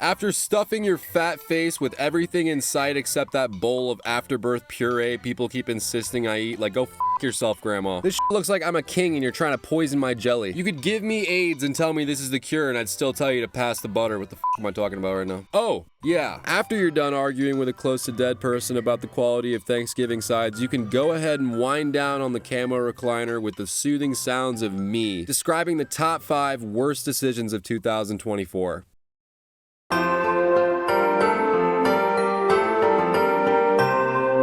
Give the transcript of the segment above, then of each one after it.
After stuffing your fat face with everything in sight except that bowl of afterbirth puree people keep insisting I eat, like, go f yourself, grandma. This shit looks like I'm a king and you're trying to poison my jelly. You could give me AIDS and tell me this is the cure and I'd still tell you to pass the butter. What the f am I talking about right now? Oh, yeah. After you're done arguing with a close to dead person about the quality of Thanksgiving sides, you can go ahead and wind down on the camo recliner with the soothing sounds of me describing the top 5 worst decisions of 2024.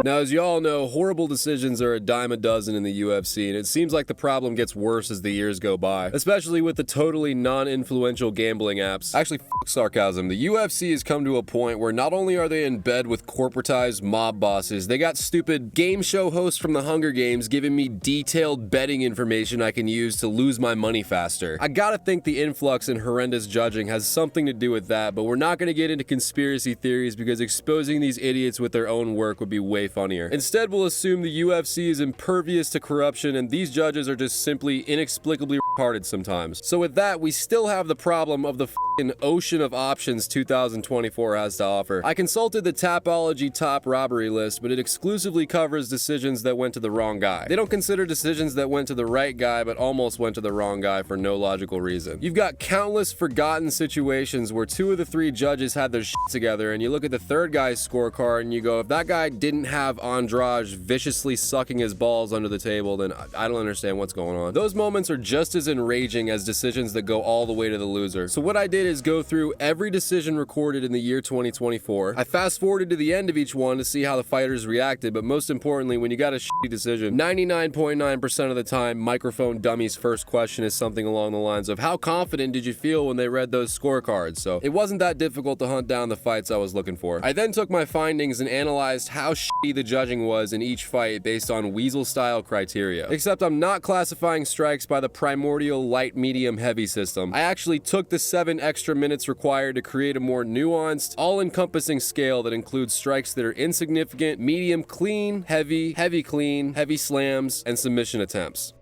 Now, as you all know, horrible decisions are a dime a dozen in the UFC, and it seems like the problem gets worse as the years go by, especially with the totally non-influential gambling apps. Actually, f sarcasm. The UFC has come to a point where not only are they in bed with corporatized mob bosses, they got stupid game show hosts from the Hunger Games giving me detailed betting information I can use to lose my money faster. I gotta think the influx in horrendous judging has something to do with that, but we're not gonna get into conspiracy theories because exposing these idiots with their own work would be way funnier. Instead, we'll assume the UFC is impervious to corruption and these judges are just simply inexplicably retarded sometimes. So with that, we still have the problem of the f***ing ocean of options 2024 has to offer. I consulted the Tapology top robbery list, but it exclusively covers decisions that went to the wrong guy. They don't consider decisions that went to the right guy but almost went to the wrong guy for no logical reason. You've got countless forgotten situations where 2 of the 3 judges had their shit together, and you look at the third guy's scorecard and you go, if that guy didn't have Andrade viciously sucking his balls under the table, then I don't understand what's going on. Those moments are just as enraging as decisions that go all the way to the loser. So what I did is go through every decision recorded in the year 2024. I fast forwarded to the end of each one to see how the fighters reacted, but most importantly, when you got a shitty decision, 99.9% of the time, Microphone Dummy's first question is something along the lines of, how confident did you feel when they read those scorecards? So it wasn't that difficult to hunt down the fights I was looking for. I then took my findings and analyzed how shitty the judging was in each fight based on Weasel-style criteria. Except I'm not classifying strikes by the primordial light, medium, heavy system. I actually took the 7 extra minutes required to create a more nuanced, all-encompassing scale that includes strikes that are insignificant, medium clean, heavy, heavy clean, heavy slams, and submission attempts.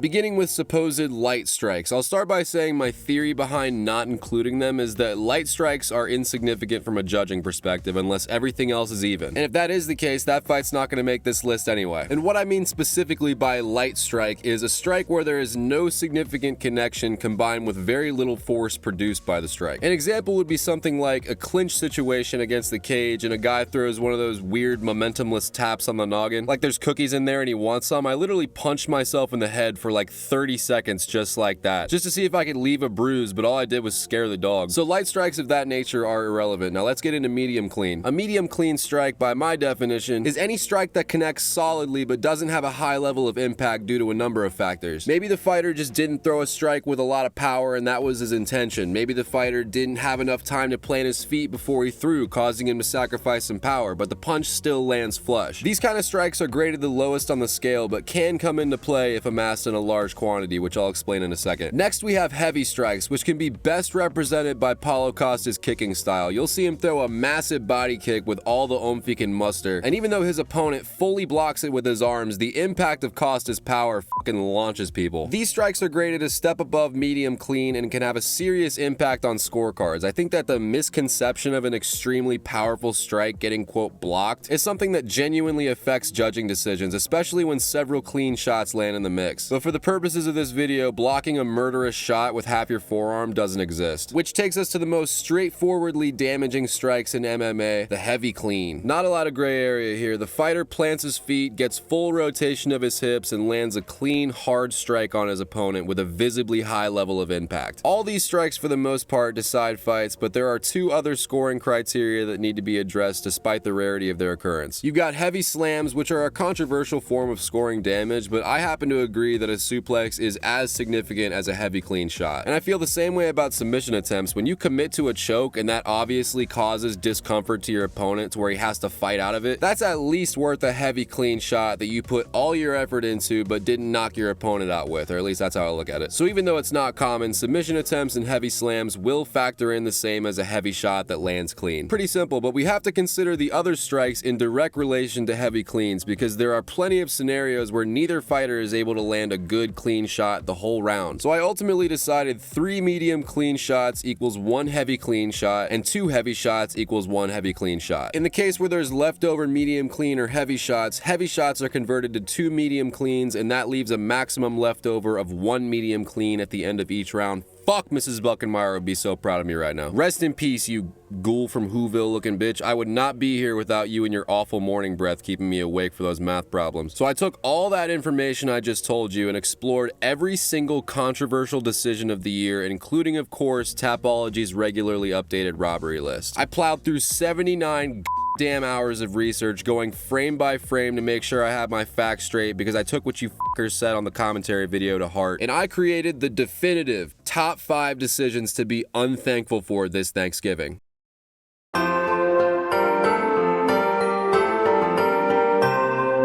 Beginning with supposed light strikes, I'll start by saying my theory behind not including them is that light strikes are insignificant from a judging perspective unless everything else is even. And if that is the case, that fight's not going to make this list anyway. And what I mean specifically by light strike is a strike where there is no significant connection combined with very little force produced by the strike. An example would be something like a clinch situation against the cage and a guy throws one of those weird momentumless taps on the noggin. Like there's cookies in there and he wants some. I literally punched myself in the head for like 30 seconds just like that, just to see if I could leave a bruise, but all I did was scare the dog. So light strikes of that nature are irrelevant. Now let's get into medium clean. A medium clean strike, by my definition, is any strike that connects solidly but doesn't have a high level of impact due to a number of factors. Maybe the fighter just didn't throw a strike with a lot of power and that was his intention. Maybe the fighter didn't have enough time to plant his feet before he threw, causing him to sacrifice some power, but the punch still lands flush. These kind of strikes are graded the lowest on the scale, but can come into play if amassed in a large quantity, which I'll explain in a second. Next, we have heavy strikes, which can be best represented by Paulo Costa's kicking style. You'll see him throw a massive body kick with all the oomph he can muster, and even though his opponent fully blocks it with his arms, the impact of Costa's power fucking launches people. These strikes are graded a step above medium clean and can have a serious impact on scorecards. I think that the misconception of an extremely powerful strike getting, quote, blocked is something that genuinely affects judging decisions, especially when several clean shots land in the mix. But for the purposes of this video, blocking a murderous shot with half your forearm doesn't exist. Which takes us to the most straightforwardly damaging strikes in MMA, the heavy clean. Not a lot of gray area here. The fighter plants his feet, gets full rotation of his hips, and lands a clean, hard strike on his opponent with a visibly high level of impact. All these strikes for the most part decide fights, but there are 2 other scoring criteria that need to be addressed despite the rarity of their occurrence. You've got heavy slams, which are a controversial form of scoring damage, but I happen to agree that a suplex is as significant as a heavy clean shot. And I feel the same way about submission attempts. When you commit to a choke and that obviously causes discomfort to your opponent to where he has to fight out of it, that's at least worth a heavy clean shot that you put all your effort into but didn't knock your opponent out with, or at least that's how I look at it. So even though it's not common, submission attempts and heavy slams will factor in the same as a heavy shot that lands clean. Pretty simple, but we have to consider the other strikes in direct relation to heavy cleans because there are plenty of scenarios where neither fighter is able to land a good clean shot the whole round. So I ultimately decided 3 medium clean shots equals 1 heavy clean shot, and 2 heavy shots equals 1 heavy clean shot. In the case where there's leftover medium clean or heavy shots are converted to 2 medium cleans, and that leaves a maximum leftover of 1 medium clean at the end of each round. Fuck, Mrs. Buckenmeyer would be so proud of me right now. Rest in peace, you ghoul from Whoville looking bitch. I would not be here without you and your awful morning breath keeping me awake for those math problems. So I took all that information I just told you and explored every single controversial decision of the year, including, of course, Tapology's regularly updated robbery list. I plowed through 79 damn hours of research, going frame by frame to make sure I have my facts straight, because I took what you fuckers said on the commentary video to heart, and I created the definitive top 5 decisions to be unthankful for this Thanksgiving.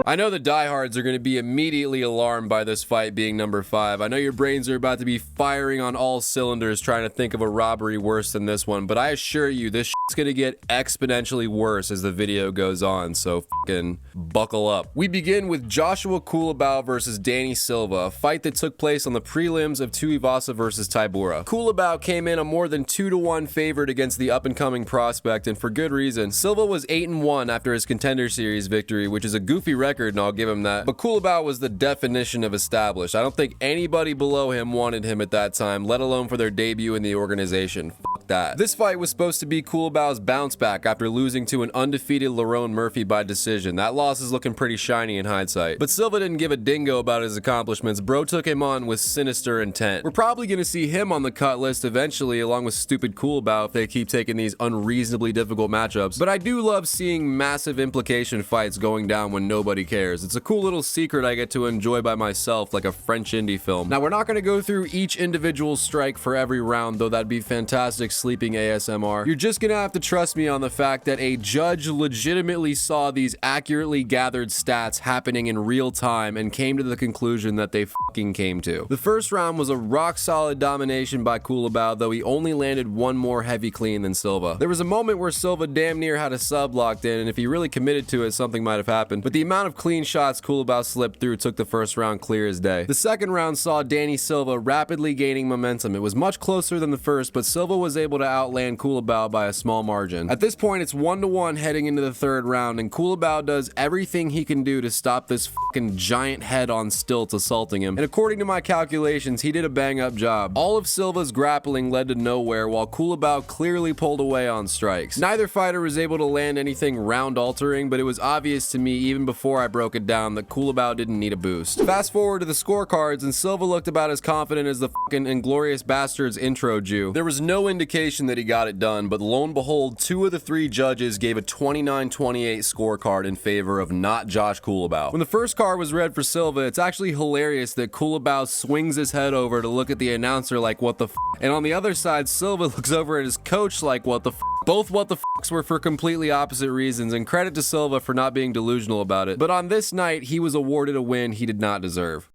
I know the diehards are going to be immediately alarmed by this fight being number 5. I know your brains are about to be firing on all cylinders trying to think of a robbery worse than this one, but I assure you this shit's going to get exponentially worse as the video goes on, so fucking buckle up. We begin with Joshua Kulabao versus Danny Silva, a fight that took place on the prelims of Tuivasa versus Tybura. Kulabao came in a more than 2-1 favorite against the up-and-coming prospect, and for good reason. Silva was 8-1 after his Contender Series victory, which is a goofy record, and I'll give him that. But Kulabao was the definition of established. I don't think anybody below him wanted him at that time, let alone for their debut in the organization. Fuck that. This fight was supposed to be Kulabao's bounce back after losing to an undefeated Lerone Murphy by decision. That loss is looking pretty shiny in hindsight. But Silva didn't give a dingo about his accomplishments. Bro took him on with sinister intent. We're probably gonna see him on the cut list eventually, along with stupid Kulabao if they keep taking these unreasonably difficult matchups. But I do love seeing massive implication fights going down when nobody cares. It's a cool little secret I get to enjoy by myself, like a French indie film. Now, we're not going to go through each individual strike for every round, though that'd be fantastic sleeping ASMR. You're just gonna have to trust me on the fact that a judge legitimately saw these accurately gathered stats happening in real time and came to the conclusion that they fucking came to. The first round was a rock-solid domination by Kulabao, though he only landed 1 more heavy clean than Silva. There was a moment where Silva damn near had a sub locked in, and if he really committed to it, something might have happened. But the amount of clean shots Kulabao slipped through took the first round clear as day. The second round saw Danny Silva rapidly gaining momentum. It was much closer than the first, but Silva was able to outland Kulabao by a small margin. At this point, it's 1-1 heading into the third round, and Kulabao does everything he can do to stop this fucking giant head on stilts assaulting him. And according to my calculations, he did a bang-up job. All of Silva's grappling led to nowhere, while Kulabao clearly pulled away on strikes. Neither fighter was able to land anything round-altering, but it was obvious to me even before I broke it down that Kulabao didn't need a boost. Fast forward to the scorecards, and Silva looked about as confident as the fucking Inglorious Bastards intro Jew. There was no indication that he got it done, but lo and behold, 2 of the 3 judges gave a 29-28 scorecard in favor of not Josh Kulabao. When the first card was read for Silva, it's actually hilarious that Kulabao swings his head over to look at the announcer like, what the f? And on the other side, Silva looks over at his coach like, what the f? Both what the fucks were for completely opposite reasons, and credit to Silva for not being delusional about it. But on this night, he was awarded a win he did not deserve.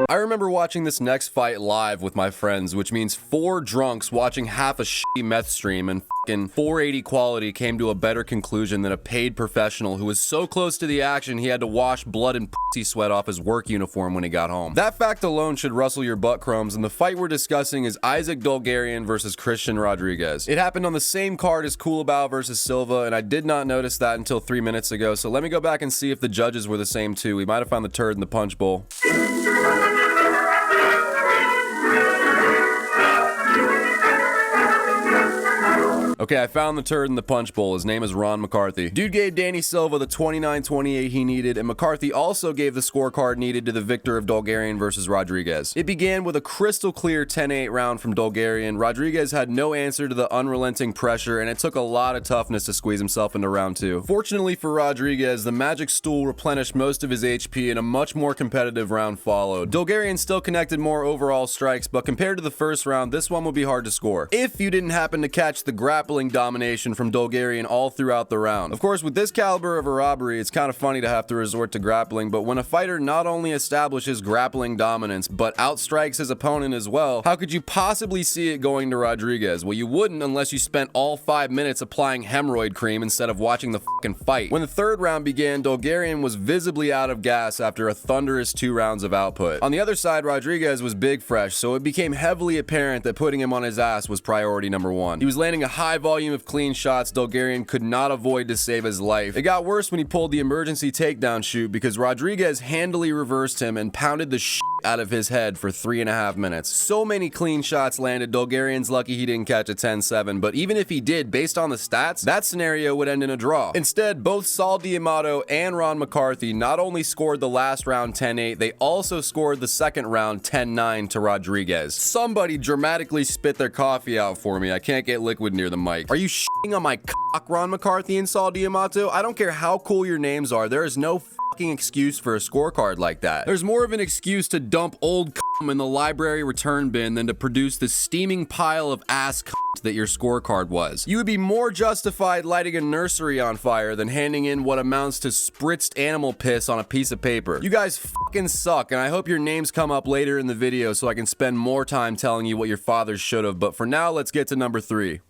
I remember watching this next fight live with my friends, which means 4 drunks watching half a shitty meth stream, and fucking 480 quality came to a better conclusion than a paid professional who was so close to the action he had to wash blood and pussy sweat off his work uniform when he got home. That fact alone should rustle your butt crumbs, and the fight we're discussing is Isaac Dulgarian versus Christian Rodriguez. It happened on the same card as Kulabao versus Silva, and I did not notice that until 3 minutes ago, so let me go back and see if the judges were the same too. We might have found the turd in the punch bowl. Okay, I found the turd in the punch bowl. His name is Ron McCarthy. Dude gave Danny Silva the 29-28 he needed, and McCarthy also gave the scorecard needed to the victor of Dulgarian versus Rodriguez. It began with a crystal clear 10-8 round from Dulgarian. Rodriguez had no answer to the unrelenting pressure, and it took a lot of toughness to squeeze himself into round 2. Fortunately for Rodriguez, the magic stool replenished most of his HP, and a much more competitive round followed. Dulgarian still connected more overall strikes, but compared to the first round, this one would be hard to score. If you didn't happen to catch the grappling grappling domination from Dulgarian all throughout the round. Of course, with this caliber of a robbery, it's kind of funny to have to resort to grappling, but when a fighter not only establishes grappling dominance, but outstrikes his opponent as well, how could you possibly see it going to Rodriguez? Well, you wouldn't unless you spent all 5 minutes applying hemorrhoid cream instead of watching the fucking fight. When the third round began, Dulgarian was visibly out of gas after a thunderous 2 rounds of output. On the other side, Rodriguez was big fresh, so it became heavily apparent that putting him on his ass was priority number 1. He was landing a high volume of clean shots Dulgarian could not avoid to save his life. It got worse when he pulled the emergency takedown shoot because Rodriguez handily reversed him and pounded the shit out of his head for 3.5 minutes. So many clean shots landed, Dulgarian's lucky he didn't catch a 10-7, but even if he did, based on the stats, that scenario would end in a draw. Instead, both Saul D'Amato and Ron McCarthy not only scored the last round 10-8, they also scored the second round 10-9 to Rodriguez. Somebody dramatically spit their coffee out for me. I can't get liquid near the mic. Are you shitting on my cock, Ron McCarthy and Saul D'Amato? I don't care how cool your names are, there is no fucking excuse for a scorecard like that. There's more of an excuse to dump old cum in the library return bin than to produce the steaming pile of ass cunt that your scorecard was. You would be more justified lighting a nursery on fire than handing in what amounts to spritzed animal piss on a piece of paper. You guys fucking suck, and I hope your names come up later in the video so I can spend more time telling you what your fathers should have, but for now, let's get to number 3.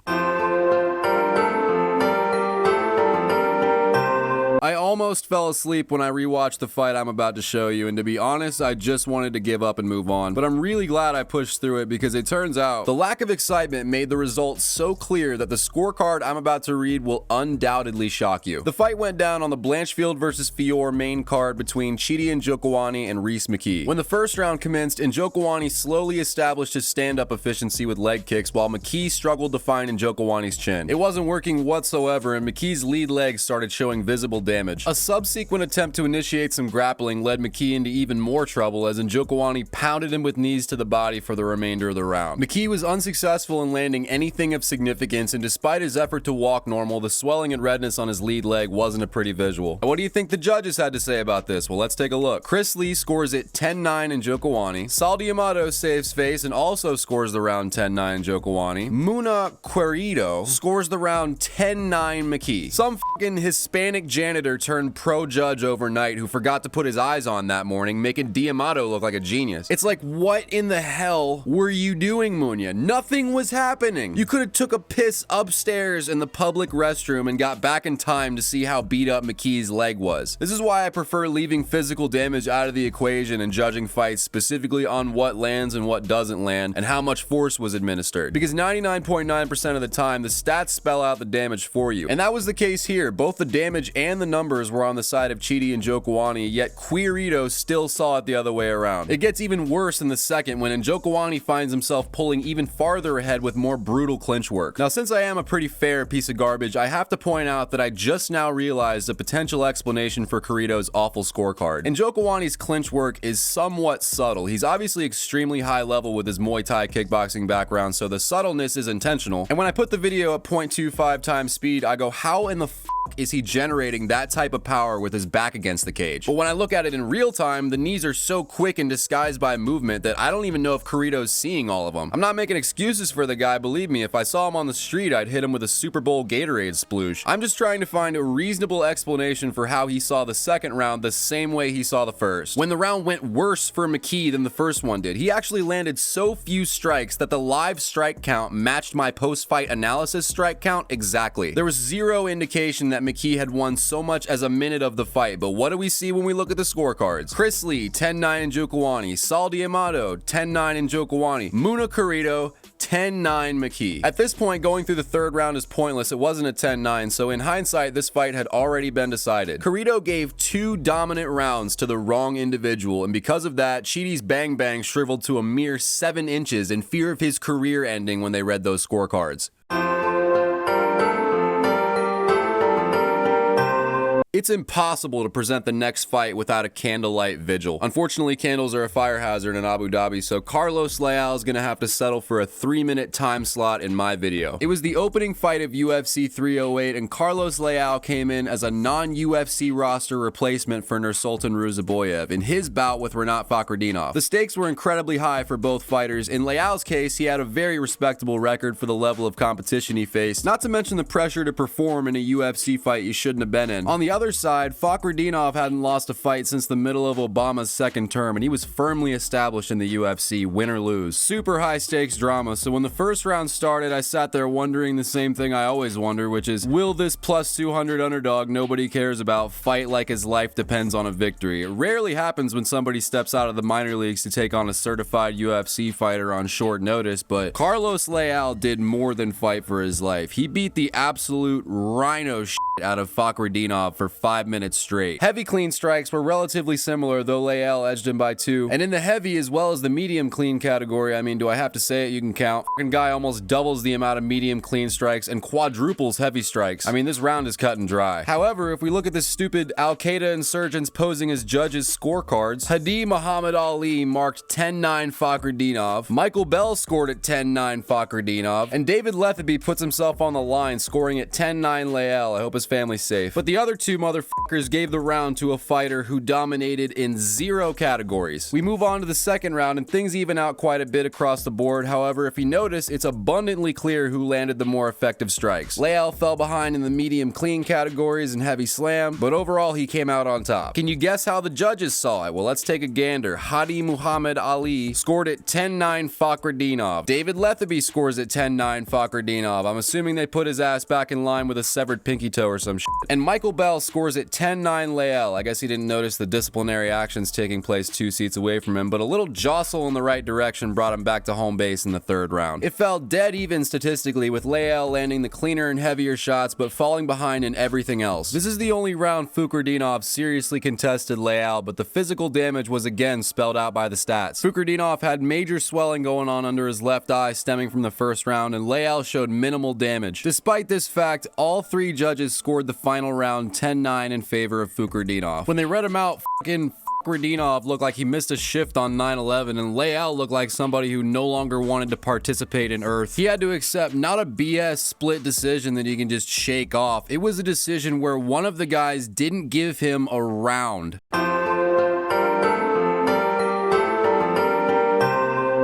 I almost fell asleep when I rewatched the fight I'm about to show you, and to be honest, I just wanted to give up and move on. But I'm really glad I pushed through it because it turns out the lack of excitement made the results so clear that the scorecard I'm about to read will undoubtedly shock you. The fight went down on the Blanchfield vs. Fior main card between Njokuani and Reese McKee. When the first round commenced, Njokuani slowly established his stand-up efficiency with leg kicks while McKee struggled to find Njokuani's chin. It wasn't working whatsoever, and McKee's lead leg started showing visible damage. A subsequent attempt to initiate some grappling led McKee into even more trouble as Njokuani pounded him with knees to the body for the remainder of the round. McKee was unsuccessful in landing anything of significance, and despite his effort to walk normal, the swelling and redness on his lead leg wasn't a pretty visual. What do you think the judges had to say about this? Well, let's take a look. Chris Lee scores it 10-9 Njokuani. Saul D'Amato saves face and also scores the round 10-9 Njokuani. Muna Querido scores the round 10-9 McKee. Some fucking Hispanic janitor turned pro judge overnight who forgot to put his eyes on that morning, making D'Amato look like a genius. It's like, what in the hell were you doing, Munya? Nothing was happening. You could have took a piss upstairs in the public restroom and got back in time to see how beat up McKee's leg was. This is why I prefer leaving physical damage out of the equation and judging fights specifically on what lands and what doesn't land and how much force was administered. Because 99.9% of the time, the stats spell out the damage for you. And that was the case here. Both the damage and the numbers were on the side of Njokuani, yet Querido still saw it the other way around. It gets even worse in the second when Njokuani finds himself pulling even farther ahead with more brutal clinch work. Now, since I am a pretty fair piece of garbage, I have to point out that I just now realized a potential explanation for Querido's awful scorecard. Njokuani's clinch work is somewhat subtle. He's obviously extremely high level with his Muay Thai kickboxing background, so the subtleness is intentional. And when I put the video at 0.25 times speed, I go, how in the is he generating that type of power with his back against the cage? But when I look at it in real time, the knees are so quick and disguised by movement that I don't even know if Querido's seeing all of them. I'm not making excuses for the guy, believe me. If I saw him on the street, I'd hit him with a Super Bowl Gatorade sploosh. I'm just trying to find a reasonable explanation for how he saw the second round the same way he saw the first. When the round went worse for McKee than the first one did, he actually landed so few strikes that the live strike count matched my post-fight analysis strike count exactly. There was zero indication that McKee had won so much as a minute of the fight, but what do we see when we look at the scorecards? Chris Lee, 10-9 Njokuani. Saul D'Amato, 10-9 Njokuani. Muna Querido, 10-9 McKee. At this point, going through the third round is pointless. It wasn't a 10-9, so in hindsight, this fight had already been decided. Querido gave 2 dominant rounds to the wrong individual, and because of that, Chidi's Bang Bang shriveled to a mere 7 inches in fear of his career ending when they read those scorecards. It's impossible to present the next fight without a candlelight vigil. Unfortunately, candles are a fire hazard in Abu Dhabi, so Carlos Leal is gonna have to settle for a 3-minute time slot in my video. It was the opening fight of UFC 308, and Carlos Leal came in as a non-UFC roster replacement for Nursultan Ruzaboyev in his bout with Fakhretdinov. The stakes were incredibly high for both fighters. In Leal's case, he had a very respectable record for the level of competition he faced, not to mention the pressure to perform in a UFC fight you shouldn't have been in. On the other side, Fakhretdinov hadn't lost a fight since the middle of Obama's second term, and he was firmly established in the UFC, win or lose. Super high stakes drama, so when the first round started, I sat there wondering the same thing I always wonder, which is, will this plus 200 underdog nobody cares about fight like his life depends on a victory? It rarely happens when somebody steps out of the minor leagues to take on a certified UFC fighter on short notice, but Carlos Leal did more than fight for his life. He beat the absolute rhino shit out of Fakhretdinov for 5 minutes straight. Heavy clean strikes were relatively similar, though Leal edged him by 2. And in the heavy as well as the medium clean category, I mean, do I have to say it? You can count. Fucking guy almost doubles the amount of medium clean strikes and quadruples heavy strikes. I mean, this round is cut and dry. However, if we look at this stupid Al-Qaeda insurgents posing as judges scorecards, Hadi Muhammad Ali marked 10-9 Fakhretdinov, Michael Bell scored at 10-9 Fakhretdinov, and David Letheby puts himself on the line, scoring at 10-9 Leal. I hope his family's safe. But the other two motherfuckers gave the round to a fighter who dominated in 0 categories. We move on to the second round, and things even out quite a bit across the board. However, if you notice, it's abundantly clear who landed the more effective strikes. Leal fell behind in the medium clean categories and heavy slam, but overall he came out on top. Can you guess how the judges saw it? Well, let's take a gander. Hadi Muhammad Ali scored at 10-9 Fakhretdinov. David Letheby scores at 10-9 Fakhretdinov. I'm assuming they put his ass back in line with a severed pinky toe or some shit. And Michael Bell scores at 10-9 Leal. I guess he didn't notice the disciplinary actions taking place 2 seats away from him, but a little jostle in the right direction brought him back to home base in the third round. It felt dead even statistically, with Leal landing the cleaner and heavier shots, but falling behind in everything else. This is the only round Fakhretdinov seriously contested Leal, but the physical damage was again spelled out by the stats. Fakhretdinov had major swelling going on under his left eye stemming from the first round, and Leal showed minimal damage. Despite this fact, all 3 judges scored the final round 10-9 in favor of Fakhretdinov. When they read him out, Fakhretdinov looked like he missed a shift on 9/11, and Leal looked like somebody who no longer wanted to participate in Earth. He had to accept not a BS split decision that he can just shake off. It was a decision where one of the guys didn't give him a round.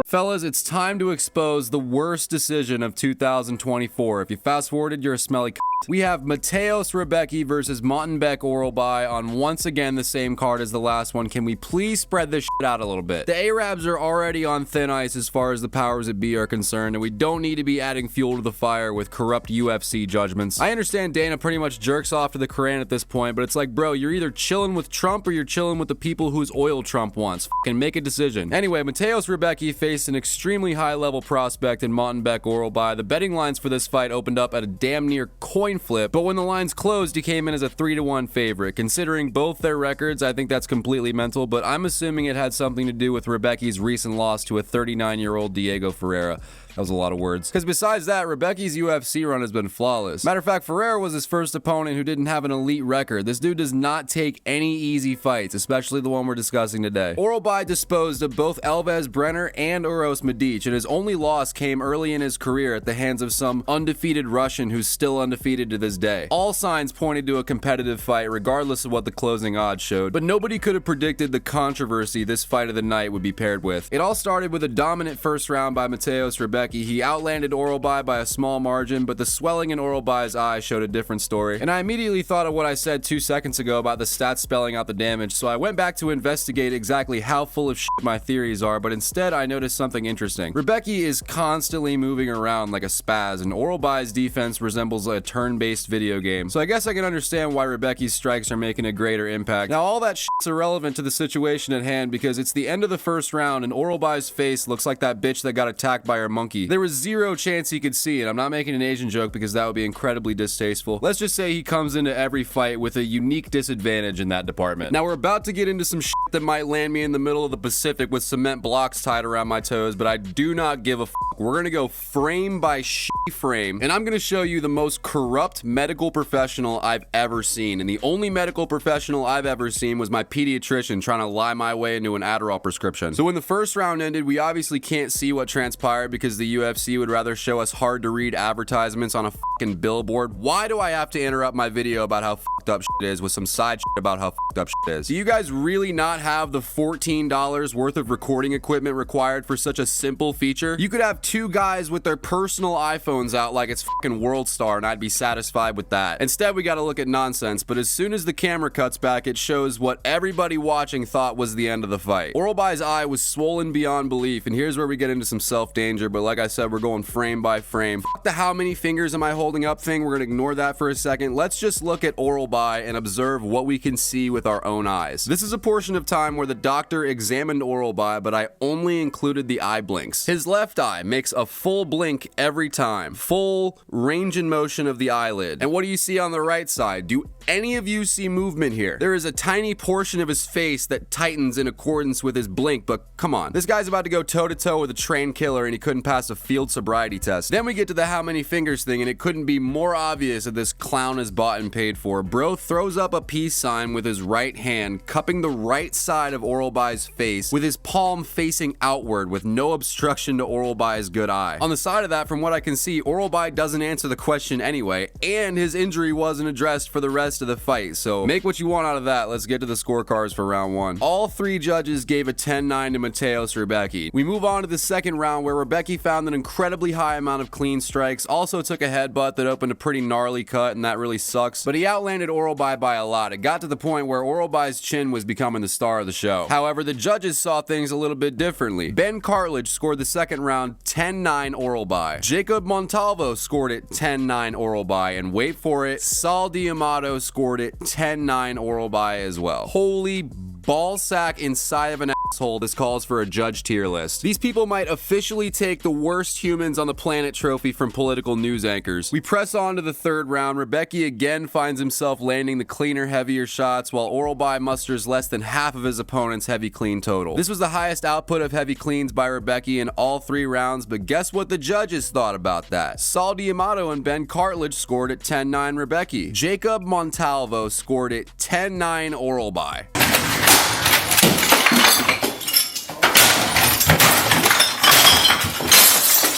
Fellas, it's time to expose the worst decision of 2024. If you fast forwarded, you're a smelly c***. We have Mateusz Rebecki versus Montenbeck Oralbai on once again the same card as the last one. Can we please spread this shit out a little bit? The Arabs are already on thin ice as far as the powers that be are concerned, and we don't need to be adding fuel to the fire with corrupt UFC judgments. I understand Dana pretty much jerks off to the Quran at this point, but it's like, bro, you're either chilling with Trump or you're chilling with the people whose oil Trump wants. Fucking make a decision. Anyway, Mateusz Rebecki faced an extremely high-level prospect in Montenbeck Oralbai. The betting lines for this fight opened up at a damn near coin flip, but when the lines closed, he came in as a 3-1 favorite. Considering both their records, I think that's completely mental, but I'm assuming it had something to do with Rebecki's recent loss to a 39-year-old Diego Ferreira. That was a lot of words. Because besides that, Rebecki's UFC run has been flawless. Matter of fact, Ferreira was his first opponent who didn't have an elite record. This dude does not take any easy fights, especially the one we're discussing today. Oralbai disposed of both Elves Brenner and Uros Medic, and his only loss came early in his career at the hands of some undefeated Russian who's still undefeated to this day. All signs pointed to a competitive fight, regardless of what the closing odds showed, but nobody could have predicted the controversy this fight of the night would be paired with. It all started with a dominant first round by Mateusz Rebecki. He outlanded Oralbai by a small margin, but the swelling in Oralbai's eye showed a different story. And I immediately thought of what I said 2 seconds ago about the stats spelling out the damage, so I went back to investigate exactly how full of shit my theories are, but instead I noticed something interesting. Rebecki is constantly moving around like a spaz, and Oralbai's defense resembles a turn-based video game. So I guess I can understand why Rebecki's strikes are making a greater impact. Now all that shit's irrelevant to the situation at hand, because it's the end of the first round and Oralbai's face looks like that bitch that got attacked by her monkey. There was zero chance he could see it. I'm not making an Asian joke because that would be incredibly distasteful. Let's just say he comes into every fight with a unique disadvantage in that department. Now we're about to get into some shit that might land me in the middle of the Pacific with cement blocks tied around my toes, but I do not give a f***. We're gonna go frame by frame, and I'm gonna show you the most corrupt corrupt medical professional I've ever seen. And the only medical professional I've ever seen was my pediatrician trying to lie my way into an Adderall prescription. So when the first round ended, we obviously can't see what transpired because the UFC would rather show us hard to read advertisements on a fucking billboard. Why do I have to interrupt my video about how fucked up shit is with some side shit about how fucked up shit is? Do you guys really not have the $14 worth of recording equipment required for such a simple feature? You could have two guys with their personal iPhones out like it's fucking World Star and I'd be satisfied with that. Instead, we gotta look at nonsense, but as soon as the camera cuts back, it shows what everybody watching thought was the end of the fight. Oralbai's eye was swollen beyond belief, and here's where we get into some self-danger, but like I said, we're going frame by frame. Fuck the how many fingers am I holding up thing, we're gonna ignore that for a second. Let's just look at Oralbai and observe what we can see with our own eyes. This is a portion of time where the doctor examined Oralbai, but I only included the eye blinks. His left eye makes a full blink every time. Full range and motion of the eyelid. And what do you see on the right side? Do any of you see movement here? There is a tiny portion of his face that tightens in accordance with his blink, but come on. This guy's about to go toe-to-toe with a trained killer and he couldn't pass a field sobriety test. Then we get to the how many fingers thing and it couldn't be more obvious that this clown is bought and paid for. Bro throws up a peace sign with his right hand, cupping the right side of Oralbai's face with his palm facing outward with no obstruction to Oralbai's good eye. On the side of that, from what I can see, Oralbai doesn't answer the question anyway, and his injury wasn't addressed for the rest of the fight, so make what you want out of that. Let's get to the scorecards for round one. All three judges gave a 10-9 to Mateos Rebecki. We move on to the second round where Rebecki found an incredibly high amount of clean strikes, also took a headbutt that opened a pretty gnarly cut, and that really sucks, but he outlanded Oralbai by a lot. It got to the point where Oralbai's chin was becoming the star of the show. However, the judges saw things a little bit differently. Ben Cartledge scored the second round 10-9 Oralbai. Jacob Montalvo scored it 10-9 Oralbai, and wait for it, Sal D'Amato scored it 10-9 Oralbai as well. Holy ballsack inside of an asshole, this calls for a judge tier list. These people might officially take the worst humans on the planet trophy from political news anchors. We press on to the third round. Rebecki again finds himself landing the cleaner, heavier shots, while Oralbai musters less than half of his opponent's heavy clean total. This was the highest output of heavy cleans by Rebecki in all three rounds, but guess what the judges thought about that? Sal D'Amato and Ben Cartledge scored it 10-9 Rebecki. Jacob Montalvo scored it 10-9 Oralbai.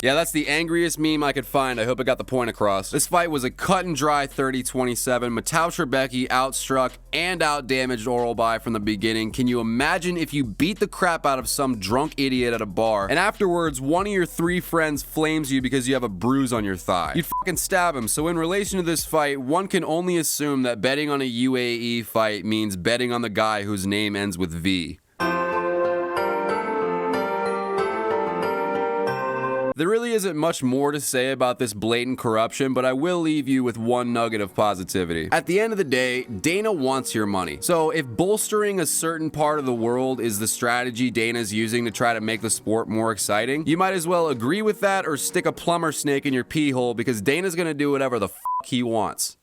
Yeah, that's the angriest meme I could find. I hope it got the point across. This fight was a cut and dry 30-27. Mateos Rebecki outstruck and outdamaged Oralbai from the beginning. Can you imagine if you beat the crap out of some drunk idiot at a bar and afterwards one of your three friends flames you because you have a bruise on your thigh? You'd fucking stab him. So in relation to this fight, one can only assume that betting on a UAE fight means betting on the guy whose name ends with V. There really isn't much more to say about this blatant corruption, but I will leave you with one nugget of positivity. At the end of the day, Dana wants your money. So if bolstering a certain part of the world is the strategy Dana's using to try to make the sport more exciting, you might as well agree with that or stick a plumber snake in your pee hole because Dana's gonna do whatever the fuck he wants.